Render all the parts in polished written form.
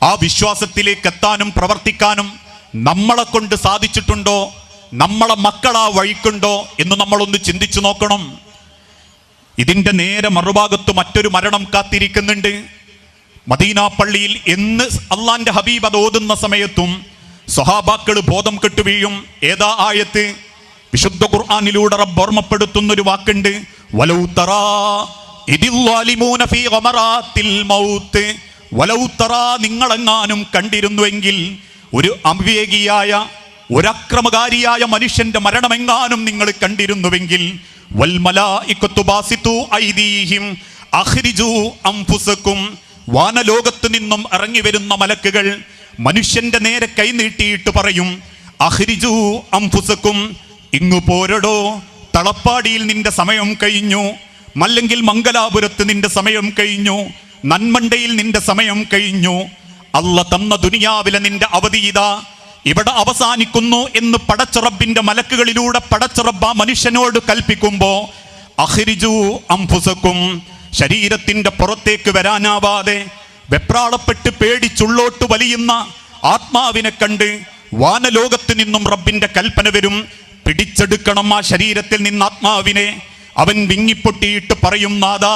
ആ വിശ്വാസത്തിലേക്ക് എത്താനും പ്രവർത്തിക്കാനും നമ്മളെ കൊണ്ട് സാധിച്ചിട്ടുണ്ടോ? നമ്മളെ മക്കളാ വഴിക്കുണ്ടോ എന്ന് നമ്മളൊന്ന് ചിന്തിച്ചു നോക്കണം. ഇതിന്റെ നേരെ മറുഭാഗത്ത് മറ്റൊരു മരണം കാത്തിരിക്കുന്നുണ്ട്. മദീന പള്ളിയിൽ എന്ന് അള്ളാന്റെ ഹബീബ് അത് ഓതുന്ന സമയത്തും സ്വഹാബാക്കൾ ബോധം കെട്ടു വീഴും. ഏതാ ആയത്ത്? വിശുദ്ധ ഖുർആനിലൂടെ റബ്ബ് ഓർമ്മപ്പെടുത്തുന്നൊരു വാക്കുണ്ട്, വലൗ തറാ ഇദിൽ ളാലിമൂന ഫീ ഗമറാത്തിൽ മൗത്ത്. വലൗ തറാ, നിങ്ങളെങ്ങാനും കണ്ടിരുന്നുവെങ്കിൽ, ഒരു അവിവേകിയായ ഒരക്രമകാരിയായ മനുഷ്യന്റെ മരണമെങ്ങാനും നിങ്ങൾ കണ്ടിരുന്നുവെങ്കിൽ, വൽ മലായികത്തു ബാസിതു ഐദീഹിം അഖ്രിജൂ അൻഫുസകും, വാനലോകത്ത് നിന്നും ഇറങ്ങി വരുന്ന മലക്കുകൾ മനുഷ്യന്റെ നേരെ കൈനീട്ടിയിട്ട് പറയും, അഖ്രിജൂ അൻഫുസകും, ഇങ്ങു പോരടോ, തളപ്പാടിയിൽ നിന്റെ സമയം കഴിഞ്ഞു, അല്ലെങ്കിൽ മംഗലാപുരത്ത് നിന്റെ സമയം കഴിഞ്ഞു, നന്മണ്ടയിൽ നിന്റെ സമയം കഴിഞ്ഞു, അല്ല തന്ന ദുനിയാവിലെ നിന്റെ അവധി ഇതാ ഇവിടെ അവസാനിക്കുന്നു എന്ന് പടച്ചറബിന്റെ മലക്കുകളിലൂടെ പടച്ചറബ് മനുഷ്യനോട് കൽപ്പിക്കുമ്പോ, അഖ്രിജൂ അൻഫുസകും, ശരീരത്തിന്റെ പുറത്തേക്ക് വരാനാവാതെ വെപ്രാളപ്പെട്ട് പേടിച്ചുള്ളോട്ട് വലിയുന്ന ആത്മാവിനെ കണ്ട് വാനലോകത്ത് നിന്നും റബ്ബിന്റെ കൽപ്പന വരും, പിടിച്ചെടുക്കണം ആ ശരീരത്തിൽ നിന്ന് ആത്മാവിനെ. അവൻ വിങ്ങിപ്പൊട്ടിയിട്ട് പറയും, നാദാ,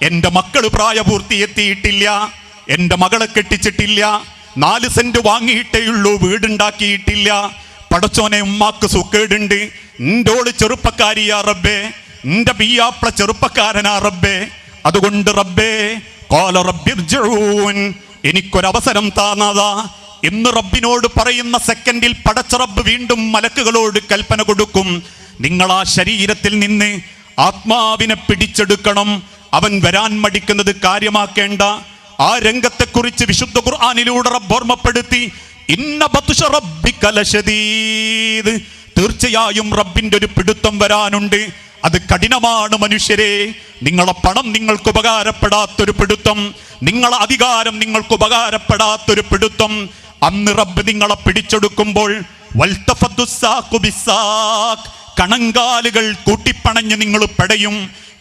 എന്റെ മക്കള് പ്രായപൂർത്തിയെത്തിയിട്ടില്ല, എന്റെ മകളെ കെട്ടിച്ചിട്ടില്ല, 4 സെന്റ് വാങ്ങിയിട്ടേയുള്ളൂ, വീടുണ്ടാക്കിയിട്ടില്ല, പടച്ചോനെ ഉമ്മാക്ക് സുക്കേടുണ്ട്, നിന്റോട് ചെറുപ്പക്കാരിയാ റബ്ബേ, നിന്റെ ബിയ്യാപ്ല ചെറുപ്പക്കാരനാ റബ്ബേ, അതുകൊണ്ട് റബ്ബേ ഖാല റബ്ബിർജിഊൻ, എനിക്കൊരവസരം താനാദാ എന്ന് റബ്ബിനോട് പറയുന്ന സെക്കൻഡിൽ പടച്ച റബ്ബ് വീണ്ടും മലക്കുകളോട് കൽപ്പന കൊടുക്കും, നിങ്ങൾ ആ ശരീരത്തിൽ നിന്ന് ആത്മാവിനെ പിടിച്ചെടുക്കണം. അവൻ വരാൻ മടിക്കുന്നത് കാര്യമാക്കേണ്ട. ആ രംഗത്തെക്കുറിച്ച് വിശുദ്ധ ഖുർആനിലൂടെ റബ്ബ് ഓർമ്മപ്പെടുത്തി, ഇന്ന ബത്ഷ റബ്ബിക ലശദീദ്, തീർച്ചയായും റബ്ബിന്റെ ഒരു പിടുത്തം വരാനുണ്ട്, അത് കഠിനമാണ് മനുഷ്യരെ. നിങ്ങളെ പണം നിങ്ങൾക്ക് ഉപകാരപ്പെടാത്തൊരു പിടുത്തം, നിങ്ങളെ അധികാരം നിങ്ങൾക്ക് ഉപകാരപ്പെടാത്തൊരു പിടുത്തം. അന്ന് റബ്ബ് നിങ്ങളെ പിടിച്ചെടുക്കുമ്പോൾ കണങ്കാലുകൾ കൂട്ടിപ്പണഞ്ഞ് നിങ്ങൾ പെടയും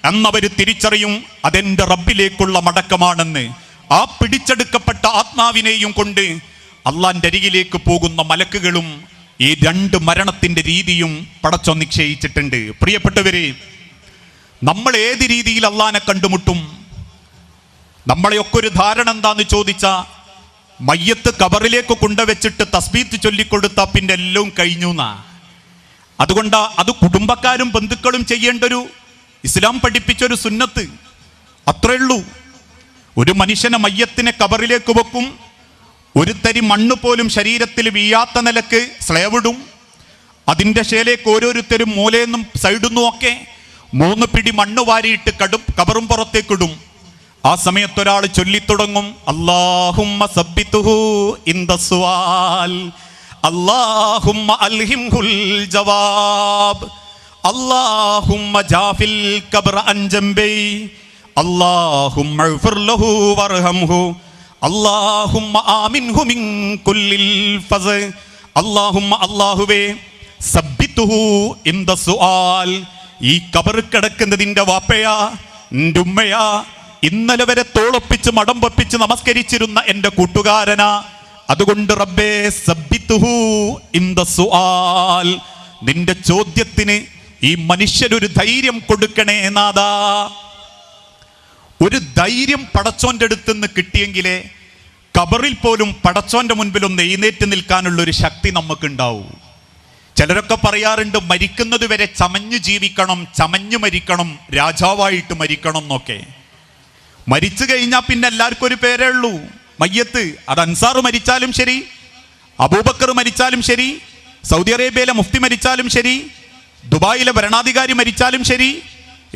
എന്നവർ തിരിച്ചറിയും, അതെന്റെ റബ്ബിലേക്കുള്ള മടക്കമാണെന്ന്. ആ പിടിച്ചെടുക്കപ്പെട്ട ആത്മാവിനെയും കൊണ്ട് അള്ളാന്റെ അരികിലേക്ക് പോകുന്ന മലക്കുകളും ഈ 2 മരണത്തിന്റെ രീതിയും പടച്ചോൻ നിശ്ചയിച്ചിട്ടുണ്ട്. പ്രിയപ്പെട്ടവരെ, നമ്മൾ ഏത് രീതിയിൽ അള്ളാനെ കണ്ടുമുട്ടും? നമ്മളെയൊക്കെ ഒരു ധാരണ എന്താന്ന് ചോദിച്ചാ, മയ്യത്ത് കബറിലേക്ക് കൊണ്ടുവച്ചിട്ട് തസ്ബീത്ത് ചൊല്ലിക്കൊടുത്താ പിന്നെ എല്ലാം കഴിഞ്ഞു എന്നാ. അതുകൊണ്ടാ അത് കുടുംബക്കാരും ബന്ധുക്കളും ചെയ്യേണ്ടൊരു ഇസ്ലാം പഠിപ്പിച്ചൊരു സുന്നത്ത്, അത്രേ ഉള്ളൂ. ഒരു മനുഷ്യനെ മയ്യത്തിനെ കബറിലേക്ക് വെക്കും, ഒരു തരി മണ്ണ് പോലും ശരീരത്തിൽ വീഴാത്ത നിലക്ക് സ്ലേവിടും, അതിൻ്റെ ശേലേക്ക് ഓരോരുത്തരും മൂലയെന്നും സൈഡുന്നും ഒക്കെ 3 പിടി മണ്ണ് വാരിയിട്ട് കബറും പുറത്തേക്കിടും. ആ സമയത്ത് ഒരാൾ ചൊല്ലിത്തുടങ്ങും, അല്ലാഹുമ്മ സബ്ബിതുഹു ഇൻദ സുആൽ, അല്ലാഹുമ്മ അൽഹിംഹുൽ ജവാബ്, അല്ലാഹുമ്മ ജാഫിൽ ഖബ്റ അൻ ജംബൈ, അല്ലാഹുമ്മ ഇഗ്ഫിർ ലഹു വർഹംഹു, അല്ലാഹുമ്മ ആമിൻഹു മിൻ കുല്ലിൽ ഫസ, അല്ലാഹുമ്മ, അല്ലാഹുവേ, സബ്ബിതുഹു ഇൻദ സുആൽ, ഈ ഖബർ കിടക്കുന്നതിന്റെ വാപ്പയാ, എൻ്റെ ഉമ്മയാ, ഇന്നലെ വരെ തോളൊപ്പിച്ച് മടം പൊപ്പിച്ച് നമസ്കരിച്ചിരുന്ന എൻ്റെ കൂട്ടുകാരനാ, അതുകൊണ്ട് റബ്ബേ സബ്ബിതുഹു ഇൻദ സുആൽ, നിന്റെ ചോദ്യത്തിന് ഈ മനുഷ്യനൊരു ധൈര്യം കൊടുക്കണേ നാദാ. ഒരു ധൈര്യം പടച്ചോന്റെ അടുത്തുനിന്ന് കിട്ടിയെങ്കിലേ ഖബറിൽ പോലും പടച്ചോന്റെ മുൻപിൽ ഒന്ന് എഴുന്നേറ്റ് നിൽക്കാനുള്ള ഒരു ശക്തി നമുക്കുണ്ടാവും. ചിലരൊക്കെ പറയാറുണ്ട്, മരിക്കുന്നത് വരെ ചമഞ്ഞു ജീവിക്കണം, ചമഞ്ഞു മരിക്കണം, രാജാവായിട്ട് മരിക്കണം എന്നൊക്കെ. മരിച്ചു കഴിഞ്ഞാൽ പിന്നെ എല്ലാവർക്കും ഒരു പേരേ ഉള്ളൂ, മയ്യത്ത്. അത് അൻസാർ മരിച്ചാലും ശരി, അബൂബക്കർ മരിച്ചാലും ശരി, സൗദി അറേബ്യയിലെ മുഫ്തി മരിച്ചാലും ശരി, ദുബായിലെ ഭരണാധികാരി മരിച്ചാലും ശരി,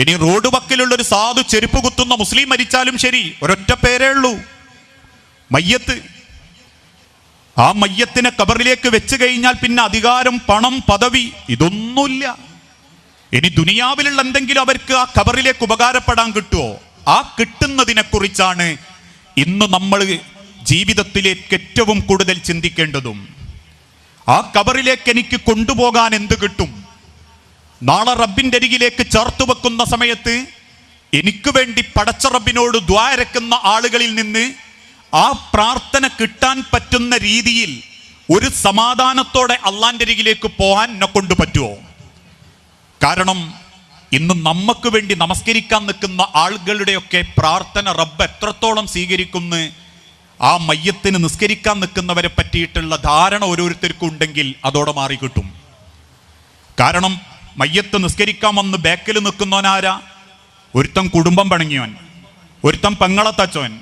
ഇനി റോഡ് വക്കിലുള്ള ഒരു സാധു ചെരുപ്പ് കുത്തുന്ന മുസ്ലിം മരിച്ചാലും ശരി, ഒരൊറ്റ പേരേ ഉള്ളൂ, മയ്യത്ത്. ആ മയ്യത്തിനെ ഖബറിലേക്ക് വെച്ച് കഴിഞ്ഞാൽ പിന്നെ അധികാരം, പണം, പദവി ഇതൊന്നുമില്ല. ഇനി ദുനിയാവിലുള്ള എന്തെങ്കിലും അവർക്ക് ആ ഖബറിലേക്ക് ഉപകാരപ്പെടാൻ കിട്ടുമോ? ആ കിട്ടുന്നതിനെ കുറിച്ചാണ് ഇന്ന് നമ്മൾ ജീവിതത്തിലേക്ക് ഏറ്റവും കൂടുതൽ ചിന്തിക്കേണ്ടതും. ആ ഖബറിലേക്ക് എനിക്ക് കൊണ്ടുപോകാൻ എന്ത് കിട്ടും? നാളെ റബ്ബിന്റെ അരികിലേക്ക് ചേർത്ത് വെക്കുന്ന സമയത്ത് എനിക്ക് വേണ്ടി പടച്ച റബ്ബിനോട് ദ്വാരക്കുന്ന ആളുകളിൽ നിന്ന് ആ പ്രാർത്ഥന കിട്ടാൻ പറ്റുന്ന രീതിയിൽ ഒരു സമാധാനത്തോടെ അള്ളാന്റെ അരികിലേക്ക് പോകാൻ എന്നെ കൊണ്ട് പറ്റുമോ? കാരണം ഇന്ന് നമുക്ക് വേണ്ടി നമസ്കരിക്കാൻ നിൽക്കുന്ന ആളുകളുടെയൊക്കെ പ്രാർത്ഥന റബ്ബ് എത്രത്തോളം സ്വീകരിക്കുന്നു, ആ മയ്യത്തിന് നിസ്കരിക്കാൻ നിൽക്കുന്നവരെ പറ്റിയിട്ടുള്ള ധാരണ ഓരോരുത്തർക്കും ഉണ്ടെങ്കിൽ അതോടെ മാറിക്കിട്ടും. കാരണം മയ്യത്ത് നിസ്കരിക്കാൻ വന്ന് ബാക്കിൽ നിൽക്കുന്നവനാരാ? ഒരുത്തൻ കുടുംബം പണങ്ങിയവൻ, ഒരുത്തൻ പെങ്ങളെ തച്ചവൻ,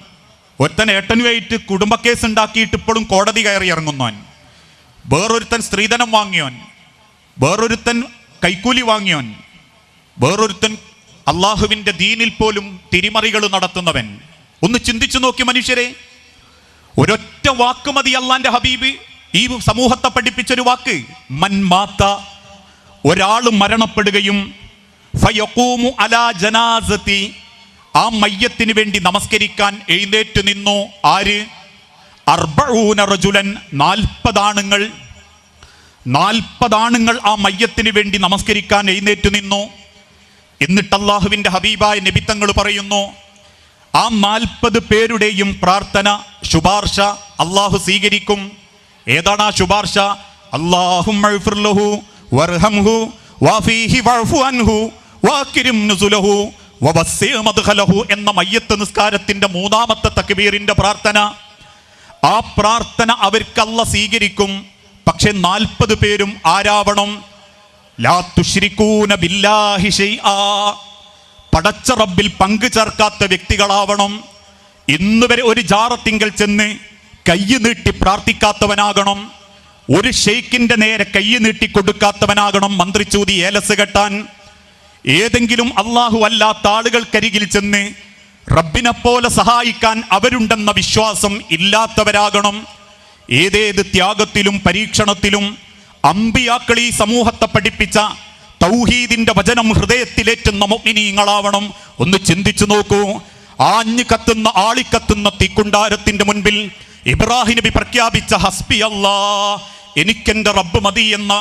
ഒരുത്തൻ ഏട്ടനുമായിട്ട് കുടുംബ കേസ് ഉണ്ടാക്കിയിട്ട് ഇപ്പോഴും കോടതി കയറി ഇറങ്ങുന്നവൻ, വേറൊരുത്തൻ സ്ത്രീധനം വാങ്ങിയവൻ, വേറൊരുത്തൻ കൈക്കൂലി വാങ്ങിയവൻ, വേറൊരുത്തൻ അള്ളാഹുവിന്റെ ദീനിൽ പോലും തിരിമറികൾ നടത്തുന്നവൻ. ഒന്ന് ചിന്തിച്ചു നോക്കി മനുഷ്യരെ. ഒരൊറ്റ വാക്ക് മതി അള്ളാന്റെ ഹബീബ് ഈ സമൂഹത്തെ പഠിപ്പിച്ചൊരു വാക്ക്. മൻ മാത്ത, ഒരാൾ മരണപ്പെടുകയും ഫയഖൂമു അലാ ജനാസതി, ആ മയ്യത്തിന് വേണ്ടി നമസ്കരിക്കാൻ എഴുന്നേറ്റ് നിന്നു ആര്? 40 റജുലൻ, 40 ആണുങ്ങൾ. 40 ആണുങ്ങൾ ആ മയ്യത്തിന് വേണ്ടി നമസ്കരിക്കാൻ എഴുന്നേറ്റ് നിന്നു. എന്നിട്ട് അള്ളാഹുവിന്റെ ഹബീബായ നബി തങ്ങൾ പറയുന്നു, ആ 40 പേരുടെയും പ്രാർത്ഥന, ശുപാർശ അള്ളാഹു സ്വീകരിക്കും. ഏതാണ് ആ ശുപാർശ? അല്ലാഹുമ്മ ഇഗ്ഫിർ ലഹു വർഹംഹു വഫീഹി വഅഫു അൻഹു വഅക്രിം നുസുലഹു വവസ്സി മദ്ഖലഹു എന്ന മയ്യത്ത് നിസ്കാരത്തിന്റെ 3ാമത്തെ തക്ബീറിന്റെ പ്രാർത്ഥന. ആ പ്രാർത്ഥന അവർക്ക് അല്ലാഹ് സ്വീകരിക്കും. പക്ഷെ 40 പേരും ആരാവണം? ലാ തുശ്രികൂന ബില്ലാഹി ശൈആ, പടച്ച റബ്ബിൽ പങ്കു ചേർക്കാത്ത വ്യക്തികളാവണം. ഇന്നുവരെ ഒരു ജാറത്തിങ്കൽ ചെന്ന് കയ്യ് നീട്ടി പ്രാർത്ഥിക്കാത്തവനാകണം. ഒരു ഷെയ്ഖിന്റെ നേരെ കയ്യ് നീട്ടി കൊടുക്കാത്തവനാകണം മന്ത്രിച്ചൂതി ഏലസ് കെട്ടാൻ. ഏതെങ്കിലും അള്ളാഹു അല്ലാത്ത ആളുകൾക്കരികിൽ ചെന്ന് റബ്ബിനെ പോലെ സഹായിക്കാൻ അവരുണ്ടെന്ന വിശ്വാസം ഇല്ലാത്തവരാകണം. ഏതേത് ത്യാഗത്തിലും പരീക്ഷണത്തിലും അമ്പിയാക്കൾ ഈ സമൂഹത്തെ പഠിപ്പിച്ച തൗഹീദിന്റെ വചനം ഹൃദയത്തിലേറ്റുന്ന മുഅ്മിനീങ്ങളാവണം. ഒന്ന് ചിന്തിച്ചു നോക്കൂ. ആഞ്ഞു കത്തുന്ന ആളിക്കത്തുന്ന തീക്കുണ്ടാരത്തിന്റെ മുൻപിൽ ഇബ്രാഹിം നബി പ്രഖ്യാപിച്ച ഹസ്ബി അല്ലാ, എനിക്കെന്റെ റബ്ബ് മതി എന്ന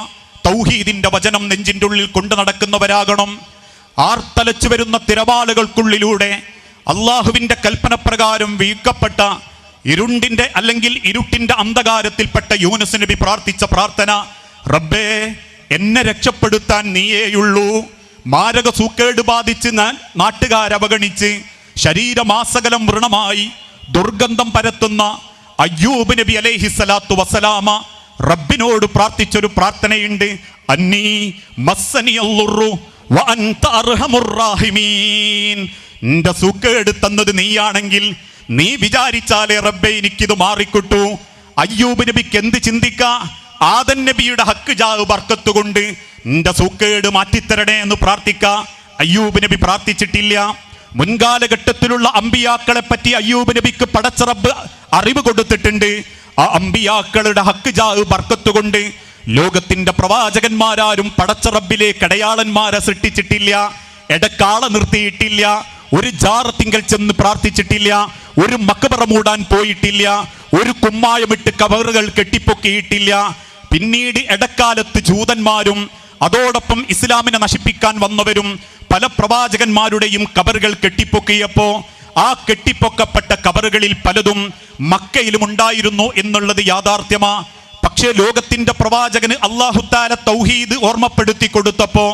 തൗഹീദിന്റെ വചനം നെഞ്ചിൻ്റെ ഉള്ളിൽ കൊണ്ടു നടക്കുന്നവരാകണം. ആർത്തലച്ചു വരുന്ന തിരമാലകൾക്കുള്ളിലൂടെ അള്ളാഹുവിന്റെ കൽപ്പന പ്രകാരം വീഴ്ക്കപ്പെട്ട ഇരുണ്ടിന്റെ അല്ലെങ്കിൽ ഇരുട്ടിന്റെ അന്ധകാരത്തിൽപ്പെട്ട യൂനുസ് നബി പ്രാർത്ഥിച്ച പ്രാർത്ഥന, റബ്ബേ എന്നെ രക്ഷപ്പെടുത്താൻ നീയേയുള്ളൂ. മാരക സൂക്കേട് ബാധിച്ച് നാട്ടുകാരവഗണിച്ച് ശരീരമാസകലം വൃണമായി ദുർഗന്ധം പരത്തുന്ന അയ്യൂബ് നബി അലൈഹിസ്സലാത്തു വസ്സലാമ റബ്ബിനോട് പ്രാർത്ഥിച്ചൊരു പ്രാർത്ഥനയുണ്ട്. അന്നീ മസ്സനിയല്ലുറു വഅൻത അർഹമുർ റാഹിമീൻ, നിന്റെ സൂക്കേട് തന്നത് നീയാണെങ്കിൽ നീ വിചാരിച്ചാലേ റബ്ബേ എനിക്കിത് മാറിക്കിട്ടു. അയ്യൂബ് നബിക്ക് എന്ത് ചിന്തിക്കാ? ആദൻ നബിയുടെ ഹക്ക് ജാവ് ബർക്കത്ത് കൊണ്ട് നിന്റെ സൂക്കേട് മാറ്റിത്തരണേ എന്ന് പ്രാർത്ഥിക്ക. അയ്യൂബ് നബി പ്രാർത്ഥിച്ചിട്ടില്ല. മുൻകാലഘട്ടത്തിലുള്ള അമ്പിയാക്കളെ പറ്റി അയ്യൂബ് നബിക്ക് പടച്ച റബ്ബ് അറിവ് കൊടുത്തിട്ടുണ്ട്. ആ അമ്പിയാക്കളുടെ ഹക്ക് ജാവ് ബർക്കത്ത് കൊണ്ട് ലോകത്തിന്റെ പ്രവാചകന്മാരാരും പടച്ച റബ്ബിലേക്ക് അടയാളന്മാരെ സൃഷ്ടിച്ചിട്ടില്ല, എടക്കാള നിർത്തിയിട്ടില്ല, ഒരു ജാറത്തിങ്കൽ ചെന്ന് പ്രാർത്ഥിച്ചിട്ടില്ല, ഒരു മക്ബറ മൂടാൻ പോയിട്ടില്ല, ഒരു കുമ്മായമിട്ട് കബറുകൾ കെട്ടിപ്പൊക്കിയിട്ടില്ല. പിന്നീട് ഇടക്കാലത്ത് ജൂതന്മാരും അതോടൊപ്പം ഇസ്ലാമിനെ നശിപ്പിക്കാൻ വന്നവരും പല പ്രവാചകന്മാരുടെയും കബറുകൾ കെട്ടിപ്പൊക്കിയപ്പോ ആ കെട്ടിപ്പൊക്കപ്പെട്ട കബറുകളിൽ പലതും മക്കയിലും ഉണ്ടായിരുന്നു എന്നുള്ളത് യാഥാർത്ഥ്യമാ. പക്ഷേ ലോകത്തിന്റെ പ്രവാചകന് അല്ലാഹു തആല തൗഹീദ് ഓർമ്മപ്പെടുത്തി കൊടുത്തപ്പോ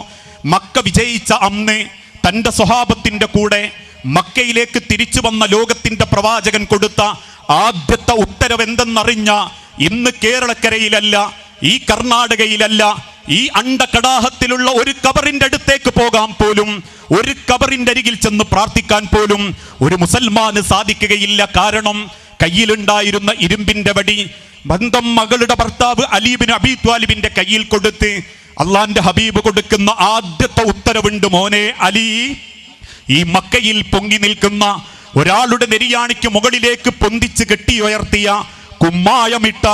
മക്ക വിജയിച്ച അന്ന് തന്റെ സ്വഹാബത്തിന്റെ കൂടെ മക്കയിലേക്ക് തിരിച്ചു വന്ന ലോകത്തിന്റെ പ്രവാചകൻ കൊടുത്ത ആദ്യത്തെ ഉത്തരവ് എന്തെന്നറിഞ്ഞ ഇന്ന് കേരളക്കരയിലല്ല, ഈ കർണാടകയിലല്ല, ഈ അണ്ടകടാഹത്തിലുള്ള ഒരു കബറിന്റെ അടുത്തേക്ക് പോകാൻ പോലും, ഒരു കബറിന്റെ അരികിൽ ചെന്ന് പ്രാർത്ഥിക്കാൻ പോലും ഒരു മുസൽമാന് സാധിക്കുകയില്ല. കാരണം കയ്യിലുണ്ടായിരുന്ന ഇരുമ്പിന്റെ വടി ബന്ധം മകളുടെ ഭർത്താവ് അലി ഇബ്നു അബീ ത്വാലിബിന്റെ കയ്യിൽ കൊടുത്ത് അള്ളാന്റെ ഹബീബ് കൊടുക്കുന്ന ആദ്യത്തെ ഉത്തരവുണ്ട്, മോനെ അലി, ഈ മക്കയിൽ പൊങ്ങി നിൽക്കുന്ന ഒരാളുടെ നെരിയാണിക്ക് മുകളിലേക്ക് പൊന്തിച്ച് കെട്ടിയുയർത്തിയ കുമ്മായമിട്ട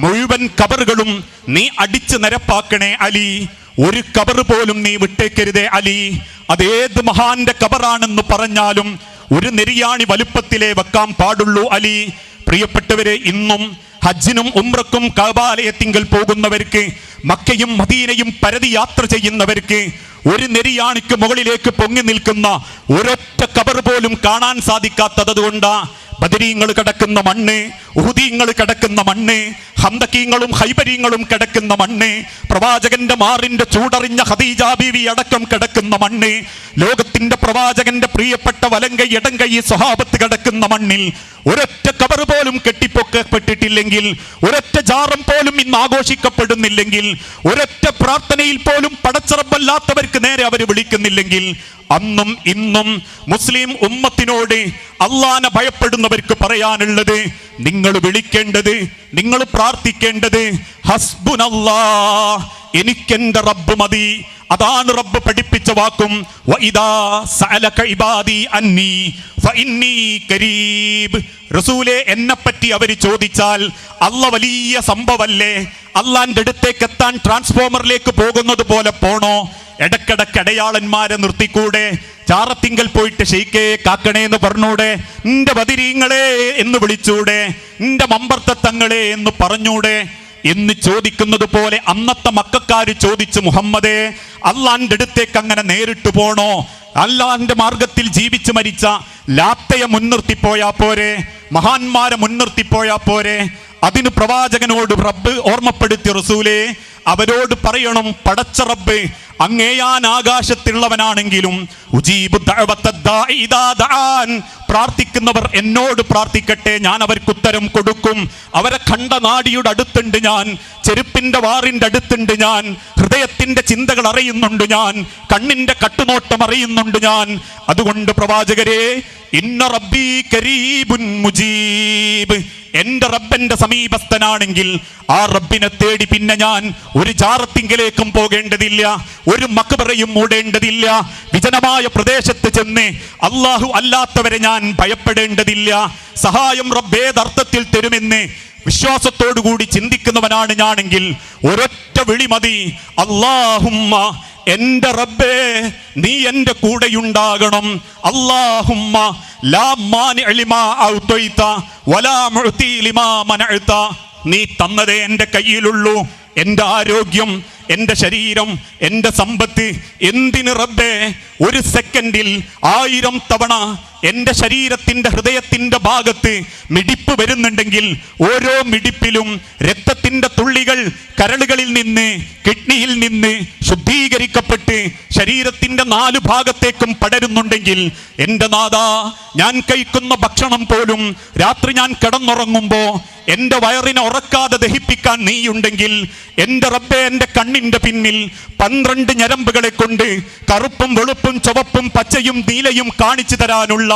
മുഴുവൻ കബറുകളും നീ അടിച്ചു നിരപ്പാക്കണേ അലി. ഒരു കബർ പോലും നീ വിട്ടേക്കരുതേ അലി. അതേത് മഹാന്റെ കബറാണെന്ന് പറഞ്ഞാലും ഒരു നെരിയാണി വലുപ്പത്തിലേ വെക്കാൻ പാടുള്ളൂ അലി. പ്രിയപ്പെട്ടവരെ, ഇന്നും ഹജ്ജിനും ഉംറക്കും കഅബാലയത്തിങ്കൽ പോകുന്നവർക്ക്, മക്കയും മദീനയും പരതി യാത്ര ചെയ്യുന്നവർക്ക് ഒരു നെരിയാണിക്ക് മുകളിലേക്ക് പൊങ്ങി നിൽക്കുന്ന ഒരൊറ്റ കബർ പോലും കാണാൻ സാധിക്കാത്തത് കൊണ്ടാ ബദരീങ്ങൾ കിടക്കുന്ന മണ്ണ്, ഉഹുദീങ്ങൾ കിടക്കുന്ന മണ്ണ്, ഹംദകീങ്ങളും ഹൈബരീങ്ങളും കിടക്കുന്ന മണ്ണ്, പ്രവാചകന്റെ മാറിന്റെ ചൂടറിഞ്ഞ ഖദീജ ബീവി അടക്കം കിടക്കുന്ന മണ്ണ്, ലോകത്തിന്റെ പ്രവാചകന്റെ പ്രിയപ്പെട്ട വലങ്കൈ ഇടങ്കൈ സ്വഹാബത്ത് കിടക്കുന്ന മണ്ണിൽ ഒരൊറ്റ കബർ പോലും കെട്ടിപ്പൊക്കപ്പെട്ടിട്ടില്ലെങ്കിൽ, ഒരൊറ്റ ജാറം പോലും ഇന്ന് ആഘോഷിക്കപ്പെടുന്നില്ലെങ്കിൽ, ഒരൊറ്റ പ്രാർത്ഥനയിൽ പോലും പടച്ചറബല്ലാത്തവർക്ക് നേരെ അവർ വിളിക്കുന്നില്ലെങ്കിൽ, അന്നും ഇന്നും മുസ്ലിം ഉമ്മത്തിനോട് അള്ളാനെ ഭയപ്പെടുന്നവർക്ക് പറയാനുള്ളത്, നിങ്ങൾ വിളിക്കേണ്ടത്, നിങ്ങൾ പ്രാർത്ഥിക്കേണ്ടത് ഹസ്ബുനല്ലാഹ്, എനിക്കെന്റെ റബ്ബ് മതി. അതാണ് റബ്ബ് പഠിപ്പിച്ച വാക്കും. വഇദാ സഅലക ഇബാദി അന്നി ഫഇന്നി ഖരീബ്. റസൂലേ, എന്നെപ്പറ്റി അവർ ചോദിച്ചാൽ അല്ല വലിയ സംഭവല്ലേ? അള്ളാന്റെ അടുത്തേക്ക് എത്താൻ ട്രാൻസ്ഫോമറിലേക്ക് പോകുന്നത് പോലെ പോണോ? ഇടക്കിടക്ക് അടയാളന്മാരെ നിർത്തിക്കൂടെ? ചാറത്തിങ്കൽ പോയിട്ട് ഷെയ്ക്കേ കാക്കണേ എന്ന് പറഞ്ഞൂടെ? എന്റെ ബദിരീങ്ങളെ എന്ന് വിളിച്ചൂടെ? എന്റെ മമ്പർത്ത തങ്ങളെ എന്ന് പറഞ്ഞൂടെ എന്ന് ചോദിക്കുന്നത് പോലെ അന്നത്തെ മക്കക്കാര് ചോദിച്ചു, മുഹമ്മദേ, അള്ളാന്റെ അടുത്തേക്ക് അങ്ങനെ നേരിട്ട് പോണോ? അള്ളാന്റെ മാർഗത്തിൽ ജീവിച്ചു മരിച്ച ലാത്തയെ മുൻനിർത്തിപ്പോയാ പോരെ? മഹാന്മാരെ മുൻനിർത്തിപ്പോയാ പോരെ? അതിന് പ്രവാചകനോട് റബ്ബ് ഓർമ്മപ്പെടുത്തിയ റസൂലേ, അവരോട് പറയണം, പടച്ച റബ്ബ് അങ്ങേയാൻ ആകാശത്തുള്ളവനാണെങ്കിലും പ്രാർത്ഥിക്കുന്നവർ എന്നോട് പ്രാർത്ഥിക്കട്ടെ, ഞാൻ അവർക്ക് ഉത്തരം കൊടുക്കും. അവരെ കണ്ട നാടിയുടെ അടുത്തുണ്ട് ഞാൻ, ചെരുപ്പിന്റെ വാറിന്റെ അടുത്തുണ്ട് ഞാൻ, ഹൃദയത്തിന്റെ ചിന്തകൾ അറിയുന്നുണ്ട് ഞാൻ, കണ്ണിന്റെ കട്ടുനോട്ടം അറിയുന്നുണ്ട് ഞാൻ. അതുകൊണ്ട് പ്രവാചകരെ, ഇന്ന റബ്ബി കരീബുൻ മുജീബ്, എന്റെ റബ്ബന്റെ സമീപസ്ഥനാണെങ്കിൽ ആ റബ്ബിനെ തേടി പിന്നെ ഞാൻ ഒരു ജാറത്തിങ്കിലേക്കും പോകേണ്ടതില്ല, ഒരു മക്ബറയും മൂടേണ്ടതില്ല, വിജനമായ പ്രദേശത്ത് ചെന്ന് അള്ളാഹു അല്ലാത്തവരെ ഞാൻ ഭയപ്പെടേണ്ടതില്ല. സഹായം റബ്ബേതർത്ഥത്തിൽ തരുമെന്ന് വിശ്വാസത്തോടുകൂടി ചിന്തിക്കുന്നവനാണ് ഞാനെങ്കിൽ ഒരൊറ്റ വിളി മതി, അല്ലാഹുമ്മ, എന്റെ റബ്ബേ, നീ എന്റെ കൂടെയുണ്ടാകണം. അല്ലാഹുമ്മ ലാ മാനിഅ ലിമാ അഅ്തൈത വലാ മുഅ്തി ലിമാ മനഅത. നീ തന്നതേ എൻ്റെ കയ്യിലുള്ളൂ, എൻ്റെ ആരോഗ്യം, എൻ്റെ ശരീരം, എൻ്റെ സമ്പത്ത്. എന്തിന് റബ്ബേ? ഒരു സെക്കൻഡിൽ 1000 തവണ എൻ്റെ ശരീരത്തിൻ്റെ ഹൃദയത്തിൻ്റെ ഭാഗത്ത് മിടിപ്പ് വരുന്നുണ്ടെങ്കിൽ ഓരോ മിടിപ്പിലും രക്തത്തിൻ്റെ തുള്ളികൾ കരളുകളിൽ നിന്ന്, കിഡ്നിയിൽ നിന്ന് ശുദ്ധീകരിക്കപ്പെട്ട് ശരീരത്തിൻ്റെ 4 ഭാഗത്തേക്കും പടരുന്നുണ്ടെങ്കിൽ, എൻ്റെ നാഥാ, ഞാൻ കഴിക്കുന്ന ഭക്ഷണം പോലും രാത്രി ഞാൻ കിടന്നുറങ്ങുമ്പോൾ എൻ്റെ വയറിനെ ഉറക്കാതെ ദഹിപ്പിക്കാൻ നീയുണ്ടെങ്കിൽ, എൻ്റെ റബ്ബേ, എൻ്റെ കണ്ണിൻ്റെ പിന്നിൽ 12 ഞരമ്പുകളെ കൊണ്ട് കറുപ്പും വെളുപ്പും ചുവപ്പും പച്ചയും നീലയും കാണിച്ചു തരാനുള്ള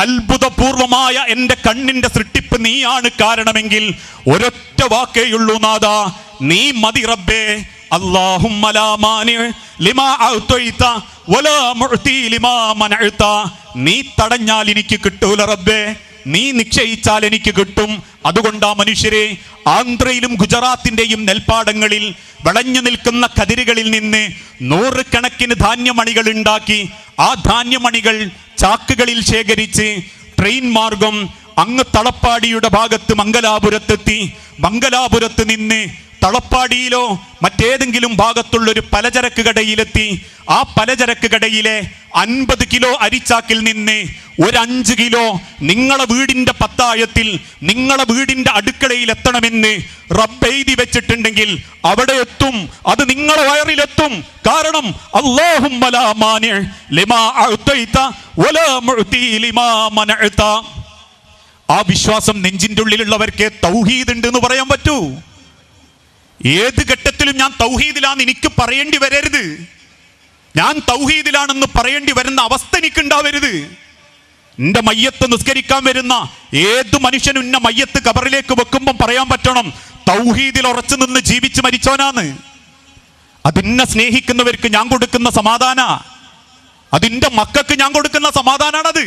അത്ഭുതപൂർവമായ എൻ്റെ കണ്ണിൻ്റെ സൃഷ്ടിപ്പ് നീയാണ് കാരണമെങ്കിൽ ഒരൊറ്റ വാക്കേയുള്ളൂ, നാഥാ, നീ മതി റബ്ബേ. അല്ലാഹുമ്മ ലാ മാനിഅ ലിമാ അഅ്തൈത വലാ മുഅ്തി ലിമാ മനഅത. നീ തടഞ്ഞാൽ എനിക്ക് കിട്ടൂല റബ്ബേ, നീ നിശ്ചയിച്ചാൽ എനിക്ക് കിട്ടും. അതുകൊണ്ടാ മനുഷ്യരെ, ആന്ധ്രയിലും ഗുജറാത്തിന്റെയും നെൽപ്പാടങ്ങളിൽ വിളഞ്ഞു നിൽക്കുന്ന കതിരുകളിൽ നിന്ന് 100 കണക്കിന് ധാന്യമണികൾ ഉണ്ടാക്കി ആ ധാന്യമണികൾ ചാക്കുകളിൽ ശേഖരിച്ച് ട്രെയിൻ മാർഗം അങ്ങ് തളപ്പാടിയുടെ ഭാഗത്ത് മംഗലാപുരത്തെത്തി. മംഗലാപുരത്ത് നിന്ന് തളപ്പാടിയിലോ മറ്റേതെങ്കിലും ഭാഗത്തുള്ളൊരു പലചരക്ക് കടയിലെത്തി. ആ പലചരക്ക് കടയിലെ 50 കിലോ അരിച്ചാക്കിൽ നിന്ന് ഒരു 5 കിലോ നിങ്ങളെ വീടിന്റെ പത്തായത്തിൽ, നിങ്ങളെ വീടിന്റെ അടുക്കളയിൽ എത്തണമെന്ന് റബ്ബ് എഴുതി വെച്ചിട്ടുണ്ടെങ്കിൽ അവിടെ എത്തും, അത് നിങ്ങളെ വയറിലെത്തും. കാരണം അല്ലാഹുമ്മ ലാ മാനിഅ ലിമാ അഅ്തൈത വലാ മുഅ്തി ലിമാ മനഅത. ആ വിശ്വാസം നെഞ്ചിന്റെ ഉള്ളിലുള്ളവർക്ക് തൗഹീദ് ഉണ്ട് എന്ന് പറയാൻ പറ്റൂ. ഏത് ഘട്ടത്തിലും ഞാൻ തൗഹീദിലാന്ന് എനിക്ക് പറയേണ്ടി വരരുത്, ഞാൻ തൗഹീദിലാണെന്ന് പറയേണ്ടി വരുന്ന അവസ്ഥ എനിക്കുണ്ടാവരുത്. എന്റെ മയ്യത്ത് നിസ്കരിക്കാൻ വരുന്ന ഏത് മനുഷ്യനും എന്നെ മയ്യത്ത് ഖബറിലേക്ക് വെക്കുമ്പം പറയാൻ പറ്റണം, തൗഹീദിൽ ഉറച്ചു നിന്ന് ജീവിച്ച് മരിച്ചവനാണ്. അതിന്നെ സ്നേഹിക്കുന്നവർക്ക് ഞാൻ കൊടുക്കുന്ന സമാധാന, അതിൻ്റെ മക്കൾക്ക് ഞാൻ കൊടുക്കുന്ന സമാധാനാണത്.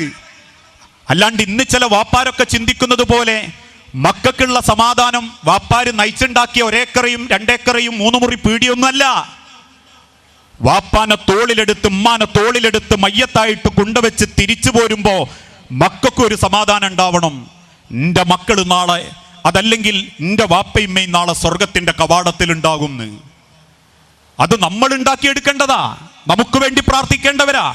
അല്ലാണ്ട് ഇന്ന് ചില വാപ്പാരൊക്കെ ചിന്തിക്കുന്നത് പോലെ മക്കൾക്കുള്ള സമാധാനം വാപ്പാര് നയിച്ചുണ്ടാക്കിയ 1 ഏക്കറയും 2 ഏക്കറയും 3 മുറി പീടിയൊന്നുമല്ല. വാപ്പാനെ തോളിലെടുത്ത്, ഉമ്മാനെ തോളിലെടുത്ത് മയ്യത്തായിട്ട് കൊണ്ടുവച്ച് തിരിച്ചു പോരുമ്പോ മക്കൾക്കൊരു സമാധാനം ഉണ്ടാവണം. എൻ്റെ മക്കള് നാളെ, അതല്ലെങ്കിൽ എൻ്റെ വാപ്പയമ്മയും നാളെ സ്വർഗത്തിന്റെ കവാടത്തിൽ ഉണ്ടാകും. അത് നമ്മൾ ഉണ്ടാക്കിയെടുക്കേണ്ടതാ, നമുക്ക് വേണ്ടി പ്രാർത്ഥിക്കേണ്ടവരാ.